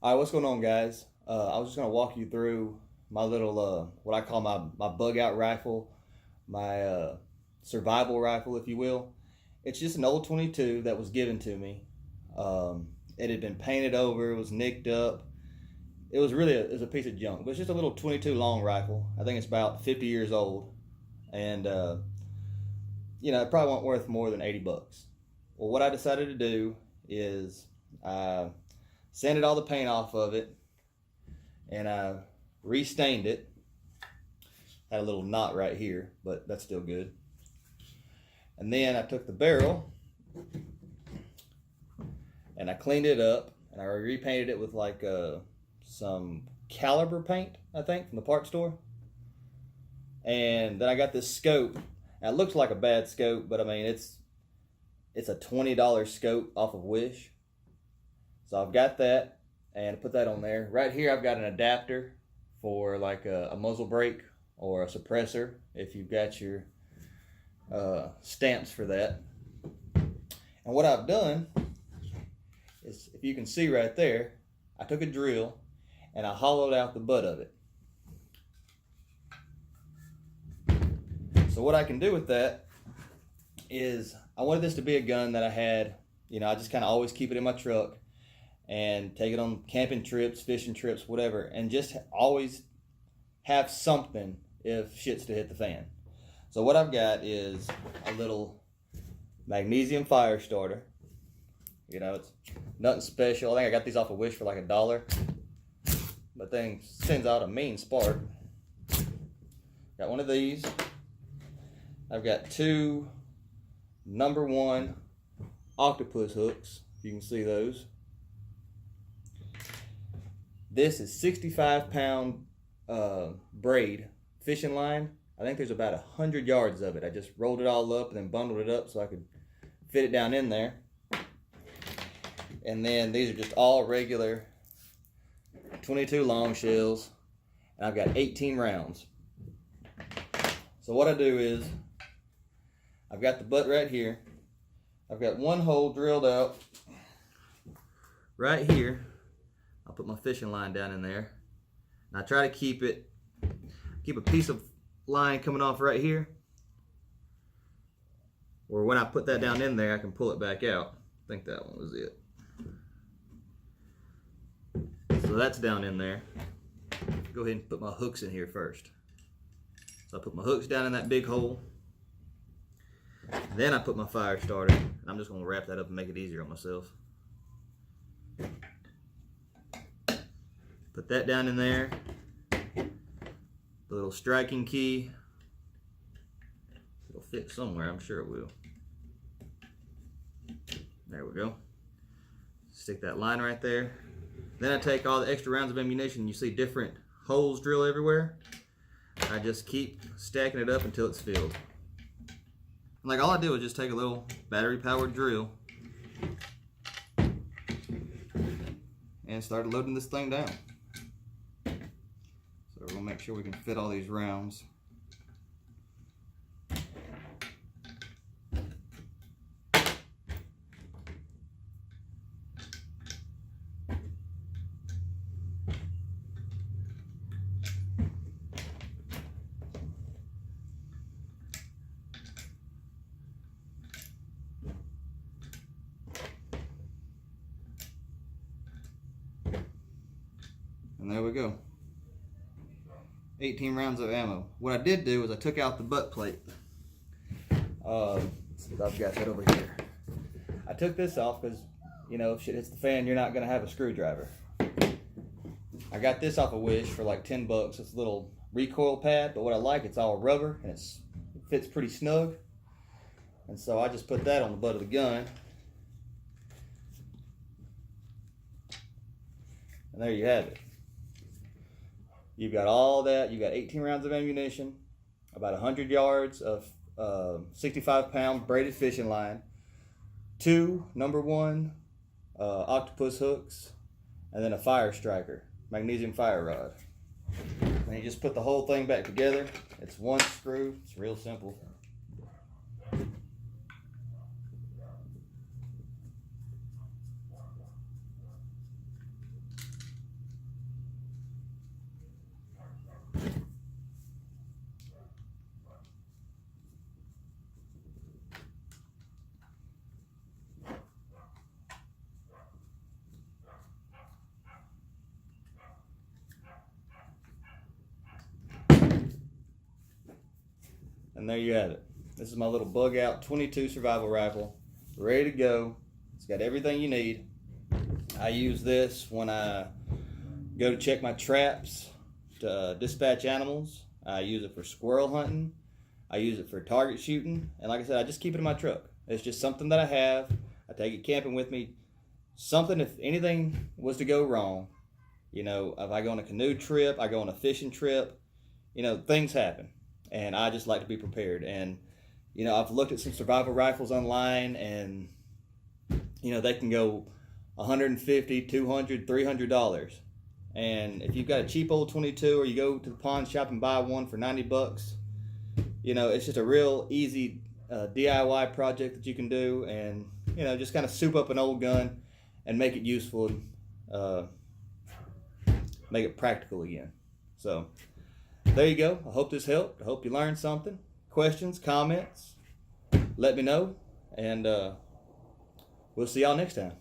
All right, what's going on, guys? I was just gonna walk you through my little what I call my bug out rifle, my survival rifle, if you will. It's just an old 22 that was given to me. It had been painted over, it was nicked up. It was a piece of junk, but it's just a little 22 long rifle. I think it's about 50 years old, and it probably won't worth more than 80 bucks. Well, what I decided to do is I sanded all the paint off of it, and I restained it. Had a little knot right here, but that's still good. And then I took the barrel and I cleaned it up, and I repainted it with like some caliber paint, I think, from the parts store. And then I got this scope. Now, it looks like a bad scope, but I mean it's a $20 scope off of Wish. So I've got that, and I put that on there. Right here I've got an adapter for like a muzzle brake or a suppressor if you've got your stamps for that. And what I've done is, if you can see right there, I took a drill and I hollowed out the butt of it. So what I can do with that is, I wanted this to be a gun that I had, I just kind of always keep it in my truck and take it on camping trips, fishing trips, whatever, and just always have something if shit's to hit the fan. So what I've got is a little magnesium fire starter. It's nothing special. I think I got these off of Wish for like $1. But thing sends out a mean spark. Got one of these. I've got two number 1 octopus hooks. You can see those. This is 65-pound braid fishing line. I think there's about 100 yards of it. I just rolled it all up and then bundled it up so I could fit it down in there. And then these are just all regular 22 long shells, and I've got 18 rounds. So what I do is, I've got the butt right here. I've got one hole drilled out right here. I'll put my fishing line down in there, and I try to keep a piece of line coming off right here, or when I put that down in there I can pull it back out. I think that one was it. So that's down in there. Go ahead and put my hooks in here first. So I put my hooks down in that big hole. Then I put my fire starter. I'm just going to wrap that up and make it easier on myself. Put that down in there. The little striking key. It'll fit somewhere, I'm sure it will. There we go. Stick that line right there. Then I take all the extra rounds of ammunition. You see different holes drill everywhere. I just keep stacking it up until it's filled. Like, all I do is just take a little battery powered drill and start loading this thing down. So we're gonna make sure we can fit all these rounds. And there we go. 18 rounds of ammo. What I did do is I took out the butt plate. I've got that over here. I took this off because, if shit hits the fan, you're not going to have a screwdriver. I got this off of Wish for like 10 bucks. It's a little recoil pad, but what I like, it's all rubber and it fits pretty snug. And so I just put that on the butt of the gun. And there you have it. You've got all that. You've got 18 rounds of ammunition, about 100 yards of 65-pound braided fishing line, 2 number 1 octopus hooks, and then a fire striker, magnesium fire rod. And you just put the whole thing back together. It's one screw. It's real simple. And there you have it. This is my little bug out 22 survival rifle, ready to go. It's got everything you need. I use this when I go to check my traps, to dispatch animals. I use it for squirrel hunting. I use it for target shooting. And like I said, I just keep it in my truck. It's just something that I have. I take it camping with me. Something, if anything was to go wrong, you know, if I go on a canoe trip, I go on a fishing trip, you know, things happen. And I just like to be prepared. And, you know, I've looked at some survival rifles online, and, you know, they can go $150, $200, $300. And if you've got a cheap old 22, or you go to the pawn shop and buy one for $90, you know, it's just a real easy DIY project that you can do, and, you know, just kind of soup up an old gun and make it useful, and make it practical again. So there you go. I hope this helped. I hope you learned something. Questions, comments, let me know, and we'll see y'all next time.